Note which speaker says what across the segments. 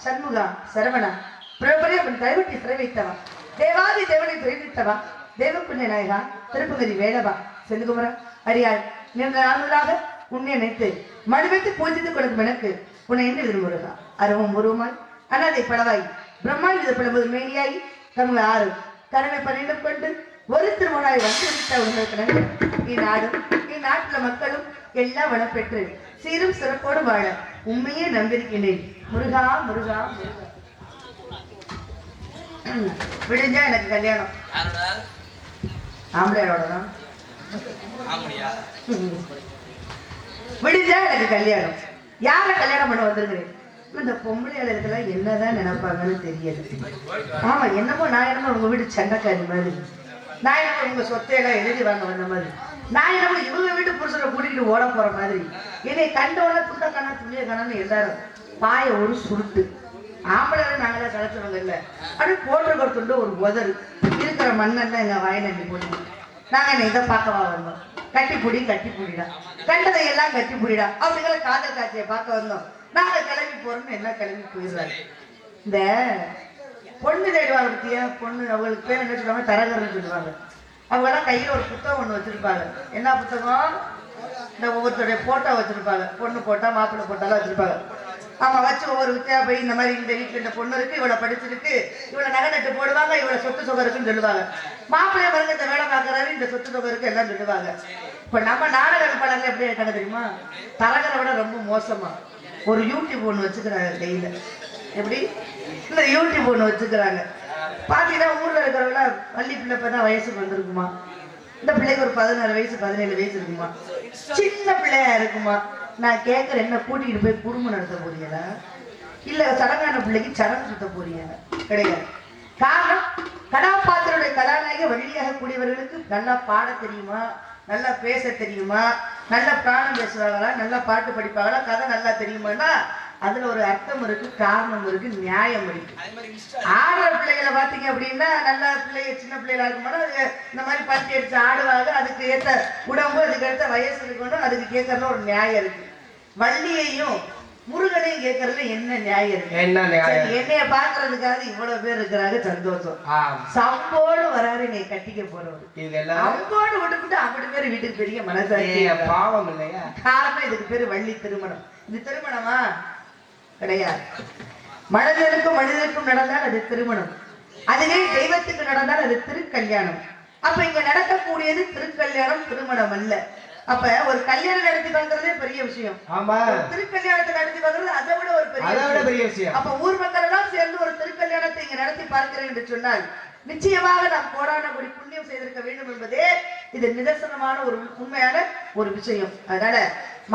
Speaker 1: சண்முகா சரவணா பிரபலியவன் கைவிட்டி சிறை வைத்தவா தேவாதி தேவனை பிரிவித்தவா தேவப்புண்ணிய நாயகா திருப்பதி வேலவா செல்லுகுமரா அடியாள் நீண்ட நாள்களாக உன்னை நினைத்து மடுவைத்து பூஜித்துக் கொடுக்கும் எனக்கு உன்னை என்று விரும்புகிறா அருவம் உருவமாய் அனாதை படவாய் பிரம்மாண்ட படுவது மேனியாய் தமிழ் ஆறு கடமை பணியிடம் கொண்டு ஒரு திருமணாய் வந்து விட்ட உங்களுக்கு இந்நாடும் இந்நாட்டுல மக்களும் எல்லாம் வளப்பெற்று சீரும் சிறப்போடு வாழ உண்மையே நம்பியிருக்கின்றேன். முருகா முருகா விடிஞ்சா எனக்கு கல்யாணம் ஆம்பளையோட தான் விடிஞ்சா எனக்கு கல்யாணம். யார கல்யாணம் பண்ண வந்திருக்கிறேன்? இந்த பொம்பளையாள இதெல்லாம் என்னதான் நினைப்பாங்கன்னு தெரியாது. ஆமா என்னமோ நான் என்னமோ உங்க வீட்டு சண்டைக்காரி மாதிரி, நான் என்னமோ உங்க சொத்தையெல்லாம் எழுதி வாங்க வந்த மாதிரி, நான் என்னமோ இவங்க வீட்டு புருஷனை கூட்டிகிட்டு தூக்கிட்டு ஓட போற மாதிரி என்னை கண்டோட துண்டக்கானா துணியக்கானு எல்லாரும் பாய ஒரு சுருட்டு ஆம்பளை நாங்களாம் கலத்துறவங்க இல்லை அப்படியே போட்டிருக்கிற துண்டு ஒரு உதறு இருக்கிற மண்ணெல்லாம் எங்க வாயை நம்பி போட்டு நாங்க என்ன இதை பார்க்கவா வந்தோம் கட்டி புடிடா கண்டதை எல்லாம் கட்டி புடிடா அப்படிங்கிற காதல் காட்சியை பார்க்க வந்தோம் நாங்க கிளம்பி போறோம்னு எல்லாம் கிளம்பி போயிடுறாங்க இந்த பொண்ணு தேடுவாங்க பத்தியா பொண்ணு அவங்களுக்கு பேர் என்ன சொல்லுவாங்க தரகர்னு சொல்லுவாங்க அவங்க எல்லாம் கையில ஒரு புத்தகம் ஒண்ணு வச்சிருப்பாங்க என்ன புத்தகம் இந்த ஒவ்வொருத்தருடைய போட்டோ வச்சிருப்பாங்க பொண்ணு போட்டா மாப்பிள்ளை போட்டாலும் வச்சிருப்பாங்க ஆமா வச்சு ஒவ்வொரு வித்தியா போய் இந்த மாதிரி இந்த வீட்டுல இந்த பொண்ணு இருக்கு இவ்வளவு படிச்சிருக்கு இவ்வளவு நகை நட்டு போடுவாங்க இவ்வளவு சொத்து சொகம் இருக்குன்னு சொல்லுவாங்க மாப்பிள்ளைய பாருங்க இந்த வேலை பார்க்கறாரு இந்த சொத்து சொகம் இருக்கு எல்லாம் சொல்லுவாங்க இப்ப நம்ம நாடக படங்கள் எப்படி ஆயிட்டாங்க தெரியுமா தரகரை விட ரொம்ப மோசமா ஒரு யூடியூப் ஒண்ணு வச்சுக்கிறாங்க கையில எப்படி இந்த யூடியூப் ஒண்ணு வச்சுக்கிறாங்க பாத்தீங்கன்னா ஊர்ல இருக்கிறவங்கள பள்ளி பிள்ளை தான் வயசுக்கு வந்திருக்குமா இந்த பிள்ளைக்கு ஒரு 16 வயசு 17 வயசு இருக்குமா சின்ன பிள்ளையா இருக்குமா நான் கேட்கறேன் என்ன கூட்டிகிட்டு போய் குடும்பம் நடத்த போறீங்களா இல்ல சடங்கான பிள்ளைக்கு சடங்கு சுத்த போறீங்களா கிடையாது காரணம் கதாபாத்திரோடைய கதாநாயக வழியாக கூடியவர்களுக்கு நல்லா பாட தெரியுமா நல்லா பேச தெரியுமா நல்லா பிராணம் பேசுவாங்களா நல்லா பாட்டு படிப்பாங்களா கதை நல்லா தெரியுமான்னா அதுல ஒரு அர்த்தம் இருக்கு காரணம் இருக்கு நியாயம் இருக்கு ஆடுற பிள்ளைகளை பாத்தீங்க அப்படின்னா நல்ல பிள்ளைங்க சின்ன பிள்ளைகளா இருக்கும்போது இந்த மாதிரி பட்டி அடிச்சு ஆடுவாங்க அதுக்கு ஏற்ற உடம்பு அதுக்கு ஏற்ற வயசு இருக்கணும் அதுக்கு கேட்கறதுல ஒரு நியாயம் இருக்கு வள்ளியையும் முருகனையும் கேட்கறதுல என்ன நியாயம் இருக்கு என்னைய பாக்குறதுக்காக இவ்வளவு பேர் இருக்கிறாங்க சந்தோஷம் சம்போடு வராரு என்னை கட்டிக்க போறவரு அம்போடு விட்டுக்கிட்டு அப்படி பேர் வீட்டுக்கு பெரிய மனசாட்சி பாவம் இல்லையா காரணம் இதுக்கு பேரு வள்ளி திருமணம் இது திருமணமா கிடையாது மனிதனுக்கும் நடந்தால் அது திருமணம் அதுவே தெய்வத்துக்கு நடந்தால் அது திருக்கல்யாணம் அப்ப இங்க நடக்கக்கூடியது திருக்கல்யாணம் திருமணம் அல்ல அப்ப ஒரு கல்யாணம் நடத்தி பார்க்கறதே பெரிய விஷயம் ஆமா திருக்கல்யாணத்தை நடத்தி பார்க்கறது அதை விட ஒரு பெரிய விஷயம் அப்ப ஊர் மக்கள் எல்லாம் சேர்ந்து ஒரு திருக்கல்யாணத்தை இங்க நடத்தி பார்க்கிறேன் என்று சொன்னால் நிச்சயமாக நாம் கோடான கோடி புண்ணியம் செய்திருக்க வேண்டும் என்பதே இது நிதர்சனமான ஒரு உண்மையான ஒரு விஷயம் அதனால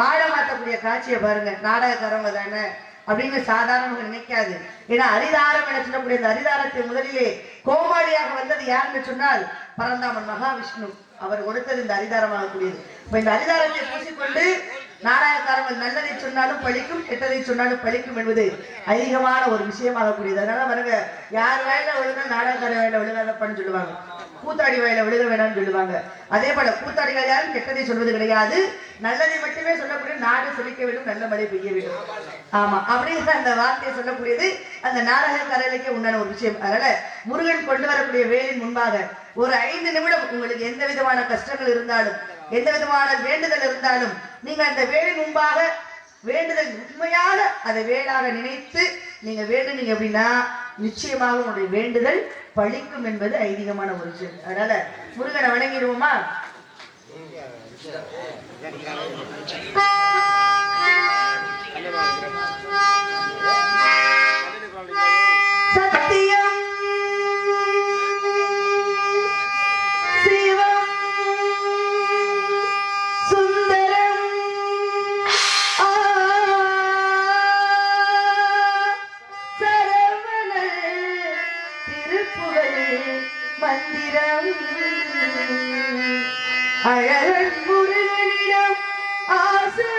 Speaker 1: மாட மாற்றக்கூடிய காட்சியை பாருங்க நாடகக்காரங்க தானே அப்படின்னு சாதாரண நினைக்காது ஏன்னா அரிதாரம் என சொல்லக்கூடிய இந்த அரிதாரத்தை முதலிலே கோமாளியாக வந்தது யாருன்னு சொன்னால் பரந்தாமன் மகாவிஷ்ணு அவர் கொடுத்தது இந்த அரிதாரமாக கூடியது இப்ப இந்த அரிதாரத்தை பூசிக்கொண்டு நாடகக்காரங்கள் நல்லதை சொன்னாலும் பழிக்கும் கெட்டதை சொன்னாலும் பழிக்கும் என்பது அதிகமான ஒரு விஷயமாக கூடியது அதனால பாருங்க யார் வயல விழுங்க நாடகக்கார வயல விழுகாதப்பான்னு சொல்லுவாங்க கூத்தாடி வயல விழுக வேணாம்னு சொல்லுவாங்க அதே போல கூத்தாடிகள் யாரும் கெட்டதை சொல்வது கிடையாது நல்லதை மட்டுமே சொல்லக்கூடிய நாடு செழிக்க வேண்டும் நல்ல மழை பெய்ய வேண்டும் ஆமா அப்படிங்கிற அந்த வார்த்தையை சொல்லக்கூடியது அந்த நாடக கலையிலேயே உண்டான ஒரு விஷயம் அதனால முருகன் கொண்டு வரக்கூடிய வேலின் முன்பாக ஒரு 5 நிமிடம் உங்களுக்கு எந்த விதமான கஷ்டங்கள் இருந்தாலும் எந்த விதமான வேண்டுதல் இருந்தாலும் நீங்க அந்த வேலின் முன்பாக வேண்டுதல் உண்மையாக அதை வேளாக நினைத்து நீங்க வேண்டுனீங்க அப்படின்னா நிச்சயமாக உங்களுடைய வேண்டுதல் பழிக்கும் என்பது ஐதீகமான ஒரு விஷயம் அதனால முருகனை வணங்கிடுவோமா சத்தியம் சிவம் சுந்தரம் சரவண திருப்புகழ் மந்திரம் அழகன் முருகனிடம் ஆசை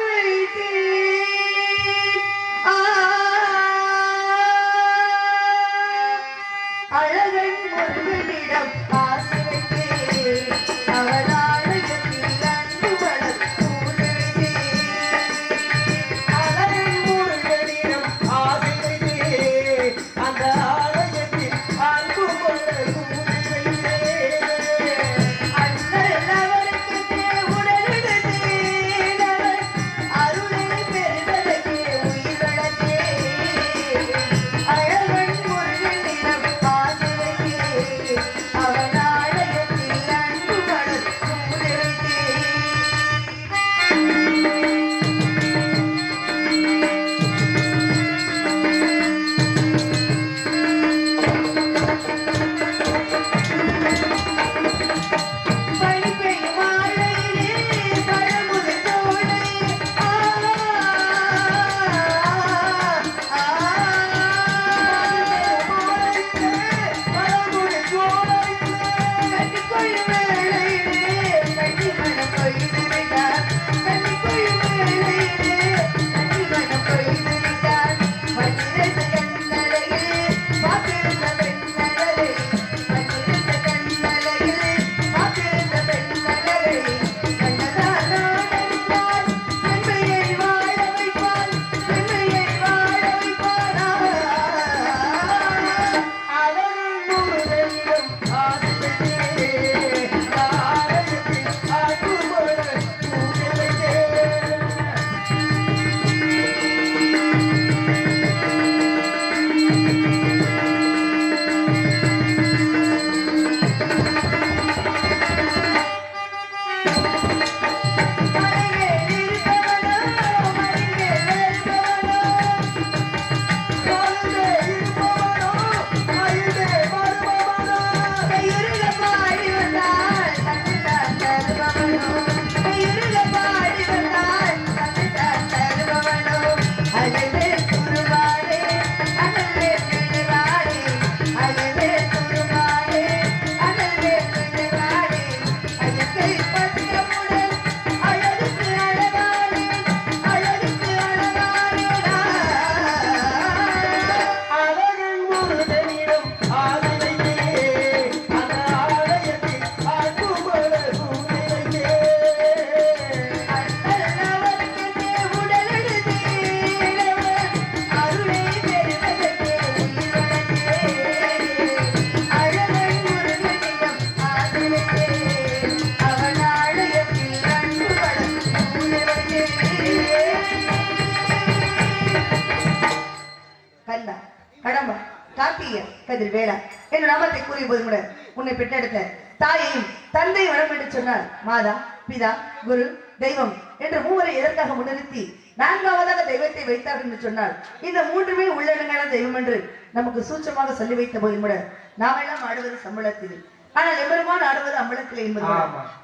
Speaker 1: திருப்பங்கதிர் வேளா என்ற நாமத்தை கூறிய போது கூட உன்னை பெற்றெடுத்த தாயையும் தந்தை வளம் என்று சொன்னார். மாதா, பிதா, குரு, தெய்வம் என்ற மூவரை எதற்காக முன்னிறுத்தி நான்காவதாக தெய்வத்தை வைத்தார்கள் என்று சொன்னால், இந்த மூன்றுமே உள்ளடங்கான தெய்வம் என்று நமக்கு சூட்சமாக சொல்லி வைத்த போதும் கூட நாம் எல்லாம் ஆடுவது சம்பளத்தில், ஆனால் எம்பெருமான் ஆடுவது அம்பலத்தில் என்பது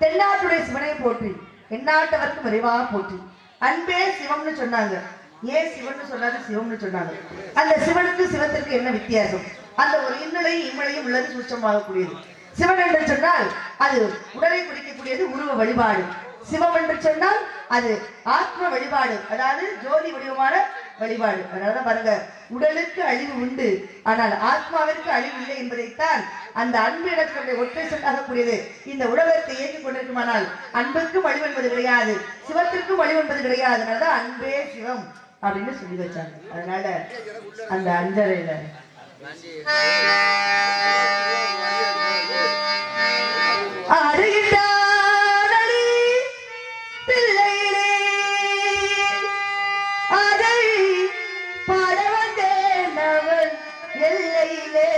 Speaker 1: தென்னாட்டுடைய சிவனை போற்றி எந்நாட்டவருக்கும் விரைவாக போற்றி. அன்பே சிவம்னு சொன்னாங்க. ஏன் சிவன் சொன்னாரு, சிவம்னு சொன்னாங்க. அந்த சிவனுக்கு சிவத்திற்கு என்ன வித்தியாசம்? அந்த ஒரு இன்னலையும் இம்மலையும் உள்ளது சூட்சமாக கூடியது. சிவன் என்று சொன்னால் அது உடலை குறிக்கக்கூடியது, உருவ வழிபாடு. சிவம் என்று சொன்னால் அது ஆத்ம வழிபாடு, அதாவது ஜோதி வடிவமான வழிபாடு. அதனாலதான் பாருங்க, உடலுக்கு அழிவு உண்டு ஆனால் ஆத்மாவிற்கு அழிவு இல்லை என்பதைத்தான் அந்த அன்பு இடத்தினுடைய ஒற்றை சொல்லாகக்கூடியது. இந்த உலகத்தை இயக்கிக் கொண்டிருக்குமானால் அன்புக்கும் அழிவு என்பது கிடையாது, சிவத்திற்கும் அழிவு என்பது கிடையாது. அதனாலதான் அன்பே சிவம் அப்படின்னு சொல்லி வச்சாங்க. அதனால அந்த அஞ்சரையில ஆடுகின்றானடி பிள்ளையிலே, அதை பாட வந்தேன் அவன் எல்லையிலே.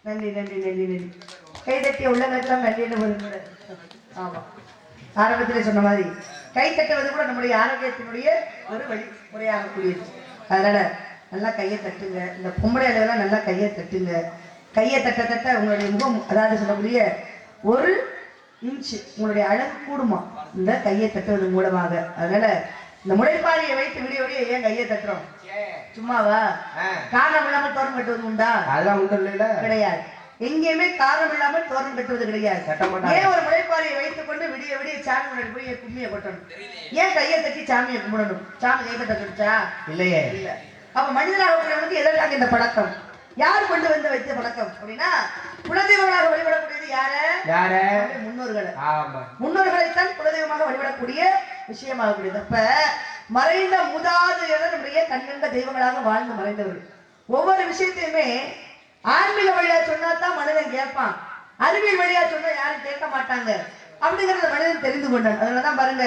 Speaker 1: நன்றி நன்றி நன்றி நன்றி. கைதட்டிய உள்ளங்களுக்கெல்லாம் நன்றின்னு போது. ஆமா, ஆரம்பத்திலே சொன்ன மாதிரி கை தட்டுவது கூட நம்முடைய ஆரோக்கியத்தினுடைய ஒரு வழி முறையாக கூடியது. அதனால நல்லா கையை தட்டுங்க. இந்த பொம்பளை அளவுலாம் நல்லா கையை தட்டுங்க. கையை தட்ட தட்ட உங்களுடைய முகம், அதாவது சொல்லக்கூடிய 1 இன்ச்சு உங்களுடைய அழகு கூடுமா இந்த கையை தட்டுவது மூலமாக. அதனால இந்த முளைப்பாரியை வைத்து விடிய ஏன் கையை தட்டுறோம்? சும்மாவா? காரணம் இல்லாம தோரம் கட்டுவது உண்டா? அதெல்லாம் உண்டு இல்ல, கிடையாது. எங்கேயுமே காரணம் இல்லாமல் தோரணம் கட்டுவது கிடையாது. ஏன் ஒரு முளைப்பாரியை வைத்துக் கொண்டு விடிய விடிய சாமி முன்னாடி போய் கும்மியை கொட்டணும்? ஏன் கையை தட்டி சாமியை கும்பிடணும்? சாமி கை தட்ட சொல்லிச்சா? இல்லையே. இல்ல. அப்ப மனிதனாக எதற்காக இந்த பழக்கம்? யார் கொண்டு வந்து வைத்த பழக்கம் அப்படின்னா, குலதெய்வங்களாக வழிபடக்கூடியது யாரு? முன்னோர்களை. முன்னோர்களைத்தான் குலதெய்வமாக வழிபடக்கூடிய விஷயமாகக்கூடியது. அப்ப மறைந்த மூதாதையர் நம்முடைய கண்கண்ட தெய்வங்களாக வாழ்ந்து மறைந்தவர்கள். ஒவ்வொரு விஷயத்தையுமே ஆன்மீக வழியா சொன்னாதான் மனிதன் கேட்பான், அறிவியல் வழியா சொன்னா யாரும் கேட்க மாட்டாங்க அப்படிங்கறத மனிதன் தெரிந்து கொண்டான். அதனாலதான் பாருங்க,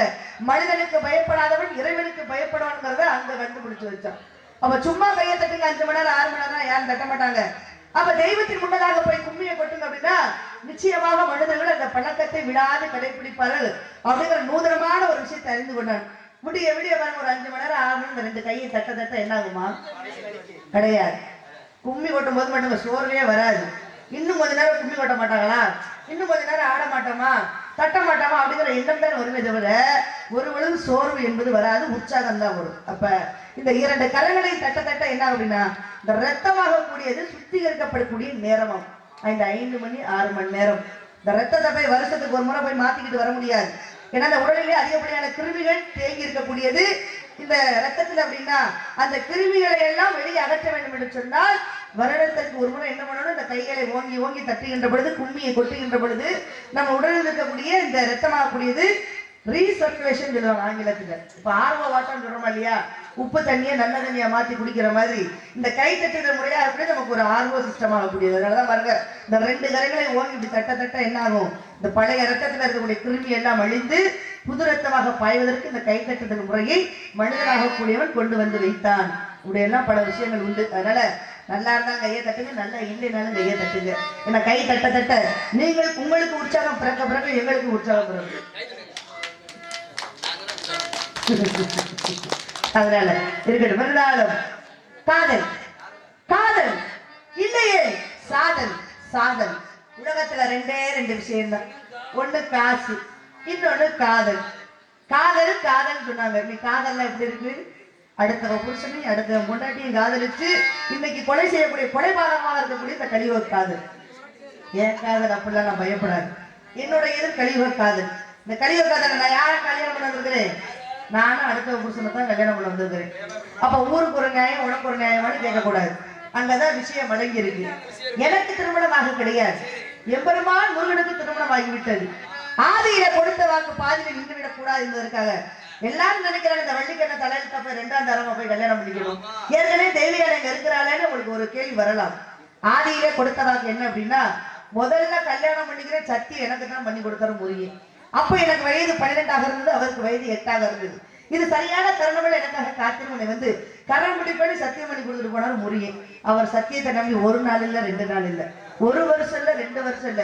Speaker 1: மனிதனுக்கு பயப்படாதவன் இறைவனுக்கு பயப்படுவான்ங்கிறத அங்க கண்டுபிடிச்சு வச்சான். அப்ப சும்மா கையை தட்டுங்க 5 மணி நேரம் 6 மணி நேரம் யாரும் தட்ட மாட்டாங்க. அப்ப தெய்வத்தின் முன்னதாக போய் கும்மியை கொட்டுங்க அப்படின்னா நிச்சயமாக மனிதர்கள் அந்த பழக்கத்தை விடாது கடைபிடிப்பார்கள் அப்படிங்கிற நூதனமான ஒரு விஷயத்தை அறிந்து கொண்டான். விடிய விடிய பாருங்க, ஒரு 5 மணி நேரம் 6 மணி நேரம் 2 கையை தட்ட என்ன ஆகுமா? கிடையாது. கும்மி கொட்டும் போது மட்டும் சோர்வே வராது. இன்னும் கொஞ்ச நேரம் கும்மி கொட்ட மாட்டாங்களா, இன்னும் கொஞ்ச நேரம் ஆட மாட்டோமா, தட்ட மாட்டோமா அப்படிங்கிற எண்ணம் தான் வருமே தவிர ஒரு பொழுது சோர்வு என்பது வராது, உற்சாகம் தான் வரும். அப்ப இந்த 2 கரங்களையும் தட்ட தட்ட என்ன அப்படின்னா இந்த ரத்தமாக கூடியது சுத்திகரிக்கப்படக்கூடிய நேரமும் இந்த 5 மணி 6 மணி நேரம். இந்த ரத்தத்தை போய் வருஷத்துக்கு ஒரு முறை போய் மாத்திக்கிட்டு வர முடியாது. ஏன்னா அந்த உடலிலே அதிகப்படியான கிருமிகள் தேங்கி இருக்கக்கூடியது இந்த ரத்தத்துல அப்படின்னா அந்த கிருமிகளை எல்லாம் வெளியே அகற்ற வேண்டும் என்று சொன்னால் வருடத்திற்கு ஒரு முறை என்ன பண்ணணும், இந்த கைகளை ஓங்கி ஓங்கி தட்டுகின்ற பொழுது, கும்மியை கொட்டுகின்ற பொழுது நம்ம உடலில் இருக்கக்கூடிய இந்த ரத்தமாகக்கூடியது ரீசர்க்குலேஷன் சொல்லுவாங்க ஆங்கிலத்துல. இப்ப ஆர்வ வாட்டம்னு சொல்றோமா இல்லையா, உப்பு தண்ணியை நல்ல தண்ணியா மாத்தி குடிக்கிற மாதிரி இந்த கை தட்டுகிற முறையா இருக்கக்கூடிய நமக்கு ஒரு ஆர்வ சிஸ்டம் ஆகக்கூடியது. அதனாலதான் பாருங்க, இந்த 2 கரைகளை ஓங்கி இப்படி தட்ட தட்ட என்ன ஆகும், இந்த பழைய ரத்தத்துல இருக்கக்கூடிய கிருமி எல்லாம் அழிந்து புது ரத்தமாக பாய்வதற்கு இந்த கை தட்டுதல் முறையை மனிதனாக கூடியவன் கொண்டு வந்து வைத்தான். இப்படி எல்லாம் பல விஷயங்கள் உண்டு. அதனால நல்லா இருந்தா கையை தட்டுங்க, நல்லா இல்லைனாலும் கையை தட்டுங்க. ஏன்னா கை தட்ட தட்ட நீங்கள் உங்களுக்கு உற்சாகம் பிறக்க பிறக்க எங்களுக்கு உற்சாகம் பிறகு. அதனால இருக்கட்டும். இருந்தாலும் காதல் காதல் இல்லையே சாதல் சாதல். உலகத்துல 2 விஷயம் தான், ஒண்ணு காசு, இன்னொன்னு காதல். காதல் காதல் சொன்னாங்க. நீ காதல்லாம் எப்படி இருக்கு, அடுத்த புருஷனையும் அடுத்த முன்னாடியும் காதலிச்சு இன்னைக்கு கொலை செய்யக்கூடிய கொலைபாதகமாக இருக்கக்கூடிய இந்த கலியுக காதல். ஏன் காதல் அப்படிலாம் நான் பயப்படாது. என்னோட எதிர் கலியுக காதல். இந்த கலியுக காதல் நான் யாரை கல்யாணம் பண்ண வந்திருக்கிறேன், நானும் அடுத்த புருஷனை தான் கல்யாணம் பண்ண வந்திருக்கிறேன். அப்ப ஊருக்கு ஒரு நியாயம் உனக்கு ஒரு நியாயமானு கேட்கக்கூடாது. அங்கதான் விஷயம் அடங்கி இருக்கு. எனக்கு திருமணமாக கிடையாது, எம்பெருமான் முருகனுக்கு திருமணம் ஆகிவிட்டது. ஆதியில கொடுத்த வாக்கு பாதியில நின்று விடக் கூடாது என்பதற்காக எல்லாரும் நினைக்கிறாங்க இந்த வள்ளிக்கண்ண தலையில போய் 2ஆம் தரமா போய் கல்யாணம் பண்ணிக்கணும். ஏற்கனவே தேவியார் எங்க இருக்கிறாளேன்னு உங்களுக்கு ஒரு கேள்வி வரலாம். ஆதியில கொடுத்த வாக்கு என்ன அப்படின்னா, முதல்ல கல்யாணம் பண்ணிக்கிற சத்தி எனக்கு தான் பண்ணி கொடுத்தாரு முருகன். அப்ப எனக்கு வயது 12ஆக இருந்தது, அவருக்கு வயது 8ஆக இருந்தது. இது சரியான தருணங்கள் எனக்காக காத்திருமனை வந்து கரம் பிடிப்படி சத்தியம் பண்ணி கொடுத்துட்டு போனார் முருகன். அவர் சத்தியத்தை நம்பி 1 நாள் இல்ல 2 நாள் இல்ல, 1 வருஷம் இல்ல 2 வருஷம் இல்ல,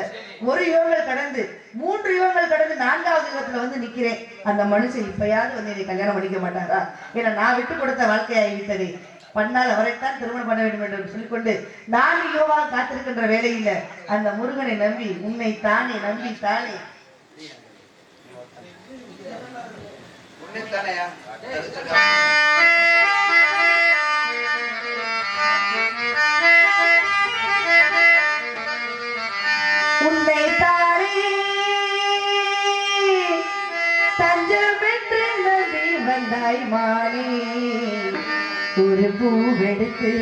Speaker 1: 1 யுகங்கள் கடந்து 3 யுகங்கள் கடந்து 4ஆவது யுகத்துல வந்து நிக்கிறேன். அந்த மனுஷன் இப்பயாவது வந்து என்னை கல்யாணம் பண்ணிக்க மாட்டாரா? ஏன்னா நான் விட்டு கொடுத்த வாழ்க்கையாகிவிட்டது, பண்ணால் அவரைத்தான் திருமணம் பண்ண வேண்டும் என்று சொல்லிக்கொண்டு 4 யுகமாக காத்திருக்கின்ற வேலையில அந்த முருகனை நம்பி உன்னை தானே நம்பி தானே உன்னை தானே தஞ்சம் என்று நம்பி வந்தாய் மானே. ஒரு பூவெடுத்து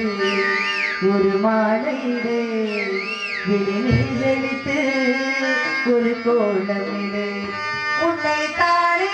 Speaker 1: ஒரு மாலையிடு, விழிநீர் தெளித்து ஒரு கோலமிடு. உன்னை தானே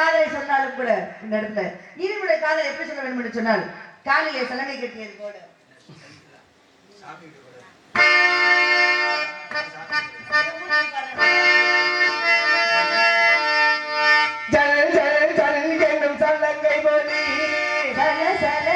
Speaker 1: காதலை சொன்னாலும் கூட இந்த இடத்துல இருவருடைய காதலை எப்படி சொல்ல வேண்டும் என்று சொன்னால் காலிலே சலங்கை கட்டியது போல
Speaker 2: ஜல் ஜல் ஜல் என்னும் சலங்கை போலி
Speaker 1: சல சல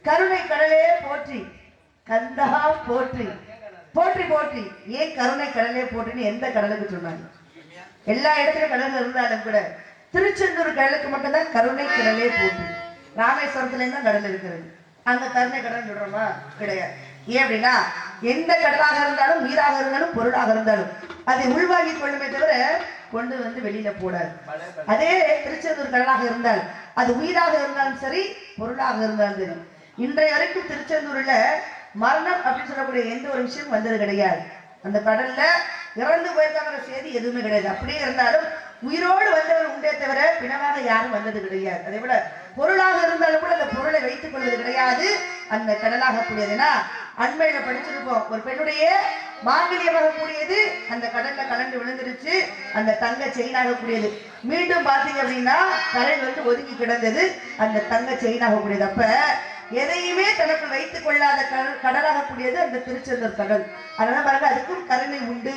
Speaker 1: கருணை கடலே போற்றி கந்தா போற்றி போற்றி போற்றி ஏன் கருணை கடலே போற்றின்னு எந்த கடலுக்கு சொன்னாங்க எல்லா இடத்துலயும் கடல் இருந்தாலும் கூட திருச்செந்தூர் கடலுக்கு மட்டும்தான் கருணை கடலே போற்றி ராமேஸ்வரத்துல இருந்தா கடல் இருக்கிறது அந்த கருணை கடல் சொல்றோமா கிடையாது ஏன் அப்படின்னா எந்த கடலாக இருந்தாலும் நீராக இருந்தாலும் பொருளாக இருந்தாலும் அதை உள்வாங்கி கொள்ளுமே தவிர கொண்டு வந்து வெளியில போடாது அதே திருச்செந்தூர் கடலாக இருந்தால் அது உயிராக இருந்தாலும் சரி பொருளாக இருந்தாலும் சரி இன்றைய வரைக்கும் திருச்செந்தூர்ல மரணம் அப்படின்னு சொல்லக்கூடிய எந்த ஒரு விஷயம் வந்தது கிடையாது அந்த கடல்ல இறந்து போயிருக்காங்கிற செய்தி எதுவுமே கிடையாது அப்படியே இருந்தாலும் உயிரோடு வந்தவர் உண்டே தவிர பிணமாக யாரும் வந்தது கிடையாது அதே போல பொருளாக இருந்தாலும் கூட அந்த பொருளை வைத்துக் கொள்வது கிடையாது அந்த கடலாக கூடியதுன்னா அண்மையில படிச்சிருப்போம் ஒரு பெண்ணுடைய மாங்கல்யமாக கூடியது அந்த கடல்ல கலந்து விழுந்துருச்சு அந்த தங்க செயினாக கூடியது மீண்டும் பாத்தீங்க அப்படின்னா கடல் வந்து ஒதுங்கி கிடந்தது அந்த தங்க செயினாக கூடியது அப்ப எதையுமே தனக்கு வைத்துக் கொள்ளாத கடலாக கூடியது அந்த திருச்செந்தூர் கடல் அதனால பாருங்க அதுக்கும் கருணை உண்டு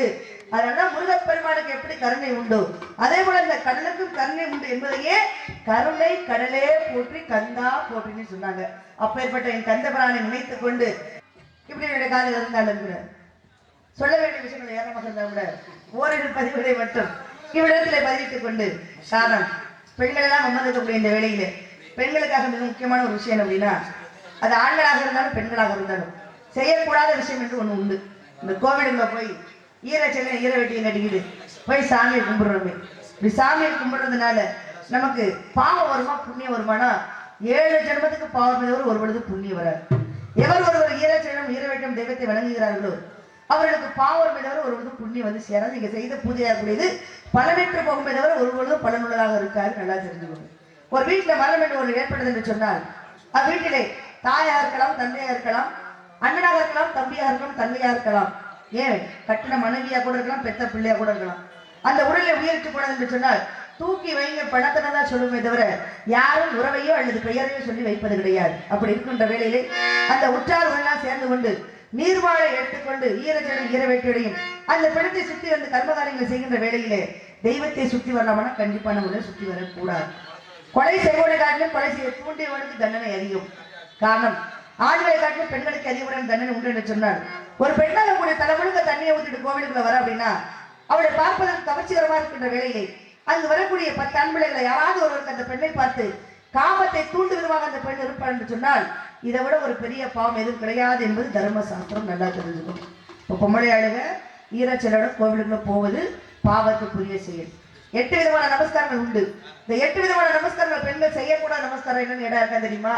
Speaker 1: அதனால முருகப்பெருமானுக்கு எப்படி கருணை உண்டு அதே போல இந்த கடலுக்கும் கருணை உண்டு என்பதையே கருணை கடலே போற்றி கந்தா போற்றின்னு சொன்னாங்க அப்பேற்பட்ட என் கந்தபிரானை நினைத்துக் கொண்டு இப்படி என்னுடைய காதல் இருந்தாலும் கூட சொல்ல வேண்டிய விஷயங்கள் ஏராளமாக இருந்தாலும் கூட ஓரிரு பதிவுகளை மட்டும் இவ்விடத்திலே பதிவிட்டுக் கொண்டு சாதம் பெண்கள் எல்லாம் அமர்ந்திருக்கக்கூடிய இந்த வேளையிலே பெண்களுக்காக மிக முக்கியமான ஒரு விஷயம் அப்படின்னா அது ஆண்களாக இருந்தாலும் பெண்களாக இருந்தாலும் செய்யக்கூடாத விஷயம் என்று ஒண்ணு உண்டு இந்த கோவிலுங்க போய் ஈரச்செல்ல ஈர வெட்டியை கட்டிக்கிட்டு போய் சாமியை கும்பிடுறோமே இப்படி சாமியை கும்பிடுறதுனால நமக்கு பாவம் வருமா புண்ணியம் வருமானா 7 ஜென்மத்துக்கு பாவம் செய்தவர் ஒரு பொழுது புண்ணியம் வராது எவர் ஒருவர் ஈரச்செல்லும் ஈரவேட்டும் தெய்வத்தை வணங்குகிறார்களோ அவர்களுக்கு பாவம் தவிர ஒருவருக்கும் புண்ணியம் வந்து சேராது. நீங்க செய்த பூஜையாக கூடியது பலனற்று போகுமே தவிர ஒருவருக்கும் பலனுள்ளதாக இருக்காது. நல்லா தெரிஞ்சுக்கணும். ஒரு வீட்டுல மரணம் என்று ஒரு ஏற்படுது என்று சொன்னால் அவ்வீட்டிலே தாயா இருக்கலாம், தந்தையா இருக்கலாம், அண்ணனாக இருக்கலாம், தம்பியாக இருக்கலாம், தந்தையா இருக்கலாம், ஏன் கட்டின மனைவியா கூட இருக்கலாம், பெத்த பிள்ளையா கூட இருக்கலாம். அந்த உடலை உயர்த்தி போனது என்று சொன்னால் தூக்கி வைங்க பணத்தினை தான் சொல்லுமே தவிர யாரும் உறவையோ அல்லது பெயரையோ சொல்லி வைப்பது கிடையாது. அப்படி இருக்கின்ற வேளையிலே அந்த உற்றார் உடலாம் சேர்ந்து கொண்டு நீர்வாழை எடுத்துக்கொண்டு ஈரச்சடும் ஈரவேட்டையும் அந்த பிணத்தை சுற்றி வந்து கர்மகாரியங்களை செய்கின்ற வேளையிலே தெய்வத்தை சுற்றி வரலாம்னா கண்டிப்பான முறையில் சுற்றி வரக்கூடாது. கொலை செய்வோனை காட்டிலும் கொலை செய்ய தூண்டியவனுக்கு தண்டனை அதிகம். காரணம், ஆண்களை காட்டிலும் பெண்களுக்கு அதிகமான தண்டனை உண்டு என்று சொன்னார். ஒரு பெண்ணாக கூடிய தலைமுழுக்க தண்ணியை ஊற்றிட்டு கோவிலுக்குள்ள வர அப்படின்னா அவளை பார்ப்பதற்கு கவர்ச்சிகரமா இருக்கின்ற வேளையிலே அங்கு வரக்கூடிய 10 ஆண்பிள்ளைகளை யாராவது ஒருவருக்கு அந்த பெண்ணை பார்த்து காமத்தை தூண்டு விதமாக அந்த பெண் இருப்பார் என்று சொன்னால் இதை விட ஒரு பெரிய பாவம் எதுவும் கிடையாது என்பது தர்ம சாஸ்திரம். நல்லா தெரிஞ்சுக்கும். இப்போ பொம்பளையாளுக ஈரச்சலோட கோவிலுக்குள்ள போவது பாவத்துக்குரிய செயல். 8 விதமான நமஸ்காரங்கள் உண்டு. இந்த 8 விதமான நமஸ்காரங்கள் பெண்கள் செய்யக்கூடாத நமஸ்காரம் என்னன்னு இடம் இருக்கா தெரியுமா?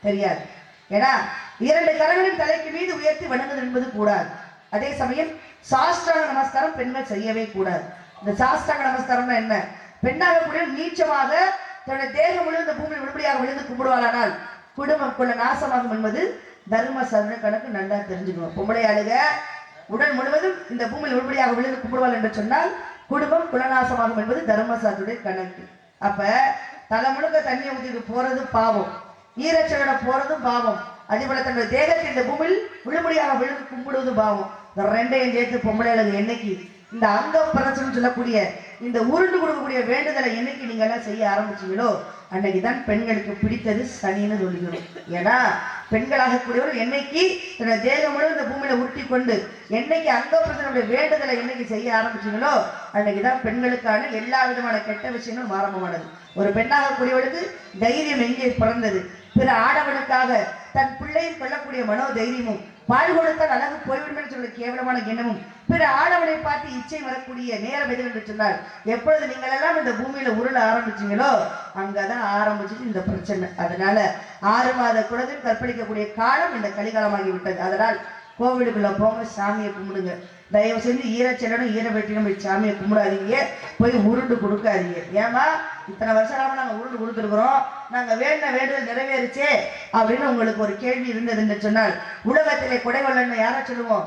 Speaker 1: தெரியாது. ஏன்னா 2 கரங்களின் தலைக்கு மீது உயர்த்தி வணங்குது என்பது கூடாது. அதே சமயம் சாஷ்டாங்க நமஸ்காரம் பெண்கள் செய்யவே கூடாது. இந்த சாஷ்டாங்க நமஸ்காரம்னா என்ன? பெண்ணாக கூட நீச்சமாக தன்னுடைய தேகம் முழு இந்த பூமியில் விடுபடியாக விழுந்து கும்பிடுவாளானால் குடும்பம் கொள்ள நாசமாகும் என்பது தர்ம சாதன கணக்கு. நல்லா தெரிஞ்சுக்கணும். பொம்பளையாளுக உடல் முழுவதும் இந்த பூமியில் விடுபடியாக விழுந்து கும்பிடுவாள் என்று சொன்னால் குடும்பம் குலநாசமாகும் என்பது தர்மசாஸ்திரத்துடைய கணக்கு. அப்ப தலை முழுக்க தண்ணியை ஊற்றிட்டு போறது பாவம், ஈரச்சலோட போறதும் பாவம், அதே போல தன்னுடைய தேகத்தை இந்த பூமியில் விழுபடியாக விழுந்து கும்பிடுவது பாவம். இந்த ரெண்டையும் சேர்த்து பொம்பளையாளுக என்னைக்கு இந்த அங்க பிரச்சனை சொல்லக்கூடிய இந்த உருண்டு கொடுக்கக்கூடிய வேண்டுதலை என்னைக்கு நீங்க எல்லாம் செய்ய ஆரம்பிச்சீங்களோ அன்னைக்குதான் பெண்களுக்கு பிடித்தது சனின்னு சொல்லிக்கணும். ஏன்னா பெண்களாக கூடியவர் என்னைக்கு தன்னுடைய தேகம் முழு இந்த பூமியில உருட்டி கொண்டு என்னைக்கு அங்க பிரச்சனையுடைய வேண்டுதலை என்னைக்கு செய்ய ஆரம்பிச்சீங்களோ அன்னைக்குதான் பெண்களுக்கான எல்லா விதமான கெட்ட விஷயங்களும் ஆரம்பமானது. ஒரு பெண்ணாக கூடியவளுக்கு தைரியம் எங்கே பிறந்தது? பிற ஆடவனுக்காக தன் பிள்ளையும் கொள்ளக்கூடிய மனோ தைரியமும் பால் கொடுத்தால் அழகு போய்விடும் என்று சொல்ல கேவலமான எண்ணமும் பிற ஆடவனை பார்த்து இச்சை வரக்கூடிய நேரம் எது என்று சொன்னால் எப்பொழுது நீங்கள் எல்லாம் இந்த பூமியில உருள ஆரம்பிச்சீங்களோ அங்கதான் ஆரம்பிச்சுட்டு இந்த பிரச்சனை. அதனால 6 மாத குழந்தை கற்பழிக்கக்கூடிய காலம் இந்த கலிகாலமாகி விட்டது. அதனால் கோவிலுக்குள்ள போங்க, சாமியை கும்பிடுங்க. தயவு செஞ்சு ஈரச்செல்லணும் ஈரவேட்டிலும் போய் சாமியை கும்பிடாதீங்க, போய் உருண்டு கொடுக்காதீங்க. ஏமா இத்தனை வருஷம் நாங்கள் உருண்டு கொடுத்துருக்குறோம், நாங்கள் வேண்டின வேண்டுதல் நிறைவேறிச்சே அப்படின்னு உங்களுக்கு ஒரு கேள்வி இருந்தது என்று சொன்னால் உலகத்திலே கொடைவல்லன்னு யாரை சொல்லுவோம்?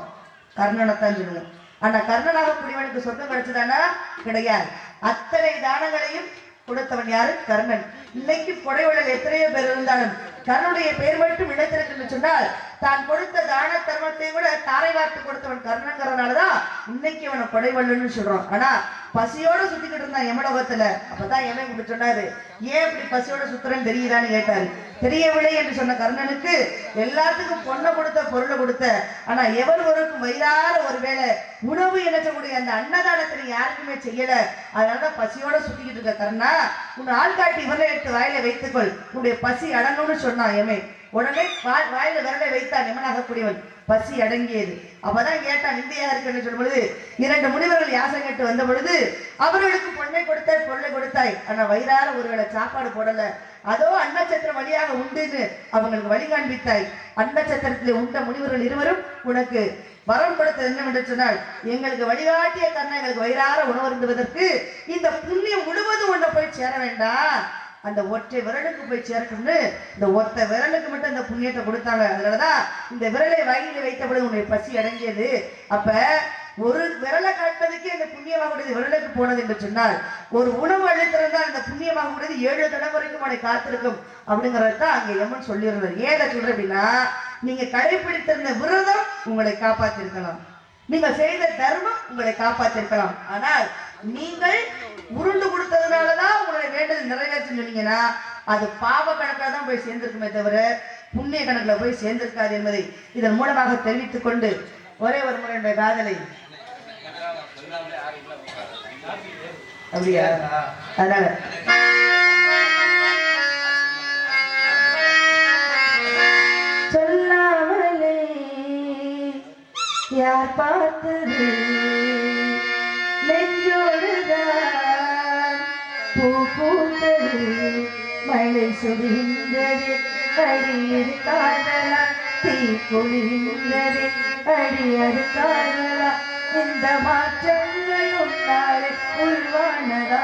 Speaker 1: கர்ணனைத்தான் சொல்லுவோம். ஆனா கர்ணனாக கூடியவனுக்கு சொர்க்கம் கிடைச்சதானா? கிடையாது. அத்தனை தானங்களையும் கொடுத்தவன் யாரு? கர்ணன். இன்னைக்கு கொடைவள்ளல் எத்தனையோ பேர் இருந்தாலும் கர்ணனுடைய பெயர் மட்டும் இணைத்திருக்கு சொன்னால் தான் கொடுத்த தான தர்மத்தை விட தாரை வார்த்து கொடுத்தவன் கர்ணங்கிறதுனாலதான் இன்னைக்கு அவனை கொடைவள்ளல்னு சொல்றோம். ஆனா பசியோட சுத்திக்கிட்டு இருந்தான் யமலோகத்துல. அப்பதான் யமன் இப்படி சொன்னாரு, ஏன் இப்படி பசியோட சுத்துறன்னு தெரியுதான்னு கேட்டாரு. தெரியவில்லை என்று சொன்ன கர்ணனுக்கு எல்லாத்துக்கும் பொண்ணை கொடுத்த பொருளை கொடுத்த, ஆனா எவர் ஒருக்கும் வயிறார ஒருவேளை உணவு இணைச்சக்கூடிய அந்த அன்னதானத்தை யாருக்குமே செய்யல. அதனாலதான் பசியோட சுத்திக்கிட்டு இருக்க கர்ணா, உன் ஆள்காட்டி விரலை எடுத்து வாயில வைத்துக்கொள், உன்னுடைய பசி அடங்கும்னு சொன்னான் யமன். உடனே வாயில விரலை வைத்தான் யமனாக கூடியவன். பசி அடங்கியது. அப்பதான் கேட்டான், இந்தியா இருக்குன்னு சொல்லும் பொழுது 2 முனிவர்கள் யாசம் கேட்டு வந்த பொழுது அவர்களுக்கு பொண்ணை கொடுத்தாய் பொருளை கொடுத்தாய், ஆனா வயிறார ஒருவேளை சாப்பாடு போடல, அதோ அன்னச்சத்திரம் வழியாக உண்டுன்னு அவங்களுக்கு வழி காண்பித்தாய். அன்னச்சத்திரத்தில் உண்ட முனிவர்கள் இருவரும் உனக்கு வரம் கொடுத்தது என்னவென்று சொன்னால் எங்களுக்கு வழிகாட்டிய கண்ணை எங்களுக்கு வயிறார உணவு இருந்துவதற்கு இந்த புண்ணியம் முழுவதும் உன்னை போய் சேர வேண்டாம், அந்த ஒற்றை விரலுக்கு போய் சேர்க்கணும்னு இந்த ஒத்த விரலுக்கு மட்டும் இந்த புண்ணியத்தை கொடுத்தாங்க. அதனாலதான் இந்த விரலை வயிறில் வைத்தபொழுது உன்னுடைய பசி அடங்கியது. அப்ப ஒரு விரலை காட்டுறதுக்கே இந்த புண்ணியமாகக்கூடியது விரலுக்கு போனது என்று சொன்னால் ஒரு உணவு அளித்திருந்தால் அந்த புண்ணியமாகக்கூடியது 7 தலைமுறைக்கும் உன்னை காத்திருக்கும் அப்படிங்கறதான் அங்க யமன் சொல்லியிருந்தார். ஏன் சொல்ற அப்படின்னா நீங்க கடைபிடித்திருந்த விரதம் உங்களை காப்பாற்றிருக்கலாம், நீங்கள் செய்த தர்மம் உங்களை காப்பாற்றிருக்கலாம், ஆனால் நீங்கள் உருண்டு கொடுத்ததுனாலதான் உங்களுடைய வேண்டுதல் நிறைவேற்று சொன்னீங்கன்னா அது பாவ கணக்கில் தான் போய் சேர்ந்திருக்குமே தவிர புண்ணிய கணக்குல போய் சேர்ந்திருக்காது என்பதை இதன் மூலமாக தெரிவித்துக் கொண்டு ஒரே ஒரு முறை என்னுடைய காதலை அப்படியா அதனால சொல்லாமலே யார் பார்த்தது நெஞ்சோடுதான் பூ பூத்தது மழை சுடுகின்றது அடியில் காதலா தீ பொழிகின்றதே அடியது காதலா இந்த மாற்றங்கள் உன்னாலே உள்வானதா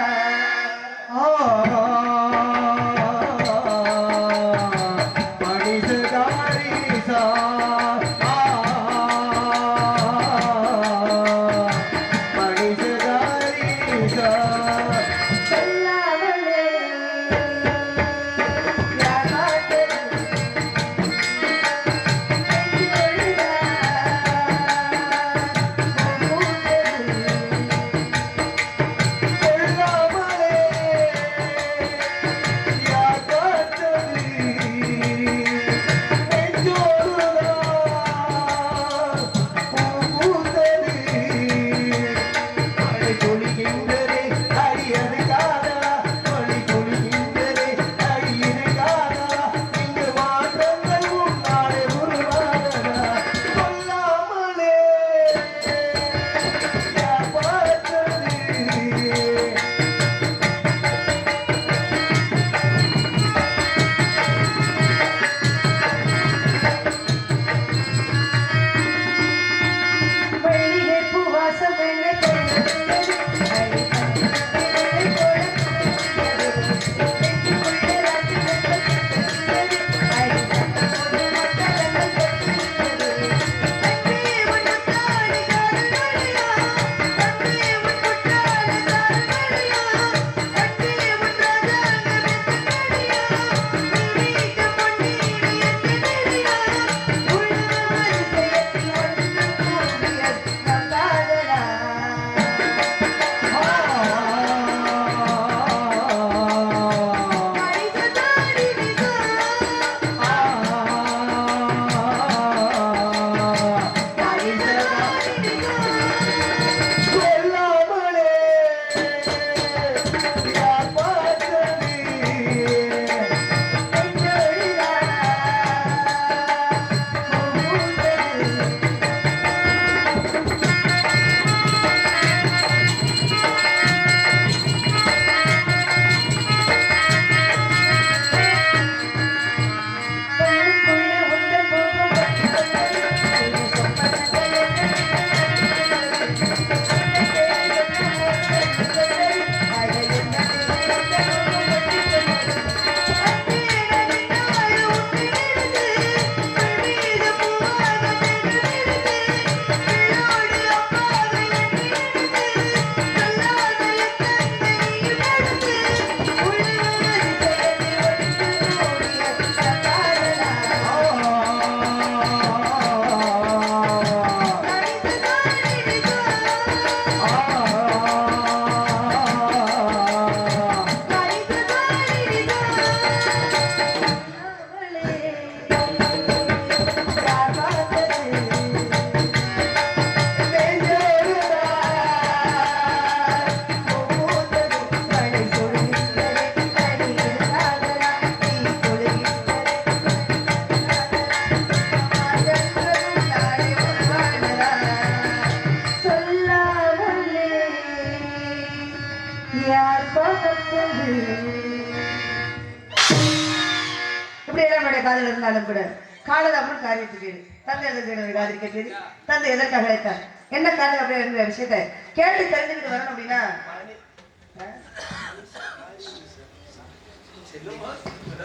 Speaker 1: சொல்லாமலே யார் பார்த்தது மல்லிகை பூவாசம் என்னை கொண்டது அடி பந்தனை போல நெஞ்சுக்குள்ளே ராட்டி கட்டது அடி சத்தமோடு மத்தளங்கள் கட்டியது அன்பே உன் முத்தாடி காதல்வழியா அன்பே உன் முத்தாடி காதல்வழியா அன்பே உன் ராஜாங்க வெத்தக்கடியா நீ வீட்டு பொன்னீடு என் தெரியா உள்ளவர் செயத்தில் ஒன்று கூடியது நம் காதலா அடிசதாடி நிசா அடிசதாடி நிசா யார் பார்த்தது இப்படி எல்லாம் நம்முடைய காதல் இருந்தாலும் கூட காலதாமல் காரியத்துக்கு தந்தை எதற்கு காதல் கேட்டது தந்தை எதற்காக அழைத்தார் என்ன காதல் அப்படிங்கிற விஷயத்தை கேட்டு தெரிஞ்சுக்கிட்டு வரணும் அப்படின்னா